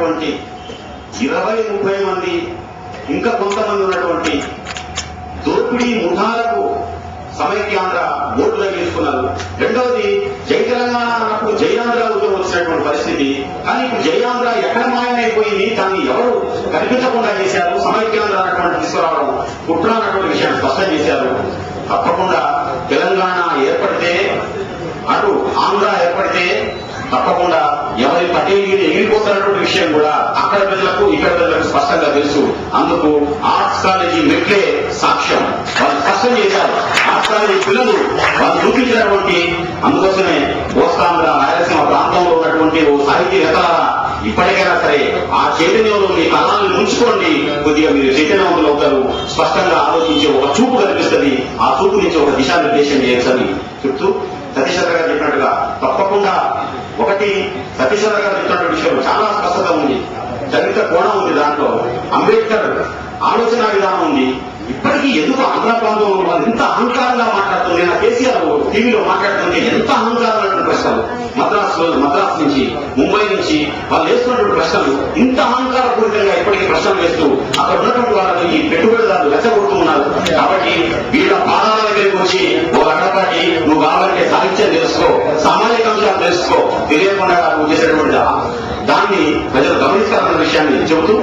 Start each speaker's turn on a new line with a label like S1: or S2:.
S1: ఉన్నటువంటి 20-30 మంది ఇంకా కొంతమంది ఉన్నటువంటి దోపిడీ ముఠాలకు సమైక్యాంధ్ర ఓట్లు తగిలిస్తున్నారు. రెండవది జై తెలంగాణ అన్నప్పుడు జయాంధ్ర ఉద్యమం వచ్చినటువంటి పరిస్థితి. కానీ ఇప్పుడు జయాంధ్ర ఎక్కడ మాయమైపోయింది, దాన్ని ఎవరు కనిపించకుండా చేశారు, సమైక్యాంధ్ర అన్నటువంటి తీసుకురావడం కుట్ర అన్నటువంటి విషయాన్ని స్పష్టం చేశారు. తప్పకుండా తెలంగాణ ఏర్పడితే, అటు ఆంధ్ర ఏర్పడితే తప్పకుండా ఎవరి పటేలు ఎగిరిపోతున్నటువంటి విషయం కూడా అక్కడ ప్రజలకు ఇక్కడ ప్రజలకు స్పష్టంగా తెలుసు. అందుకు ఆర్ట్స్ కాలేజీ మెట్లే సాక్ష్యం. వాళ్ళు స్పష్టం చేశారు. ఆర్ట్స్ కాలేజీ పిల్లలు వాళ్ళు చూపించినటువంటి, అందుకోసమే కోస్తాంధ్ర రాయలసీమ ప్రాంతంలో ఉన్నటువంటి ఓ సాహితీవేత్తలారా ఇప్పటికైనా సరే ఆ చైతన్యంలో మీ కళాలను ఉంచుకోండి. కొద్దిగా మీరు చైతన్యవంతులు అవుతారు. స్పష్టంగా ఆలోచించే ఒక చూపు కనిపిస్తుంది. ఆ చూపు నుంచి ఒక దిశానిర్దేశం చేయొచ్చని చెప్తూ సతీశ్వర గారు చెప్పినట్టుగా తప్పకుండా ఒకటి సతీశ్వర గారు చెప్పినటువంటి విషయంలో చాలా స్పష్టత ఉంది. చరిత్ర కోణం ఉంది. దాంట్లో అంబేద్కర్ ఆలోచన విధానం ఉంది. ఇప్పటికీ ఎందుకు ఆంధ్ర ప్రాంతంలో వాళ్ళు ఎంత అహంకారంగా మాట్లాడుతుంది. నేను కేసీఆర్ టీవీలో మాట్లాడుతుంటే ఎంత అహంకారమైనటువంటి ప్రశ్నలు, మద్రాసు నుంచి ముంబై నుంచి వాళ్ళు వేస్తున్నటువంటి ప్రశ్నలు ఇంత అహంకారపూరితంగా ఇప్పటికీ ప్రశ్నలు వేస్తూ అక్కడ ఉన్నటువంటి వాళ్ళని ఈ పెట్టుబడిదారులు రెచ్చగొడుతూ ఉన్నారు. కాబట్టి వీళ్ళ పాదాల దగ్గరికి వచ్చి ఓ రకపాటి నువ్వు కావాలంటే సాహిత్యం తెలుసుకో, సామాజిక అంశాలు తెలుసుకో, తెలియకుండా నువ్వు చేసేటువంటి దాన్ని ప్రజలు గమనిస్తారన్న విషయాన్ని చెబుతూ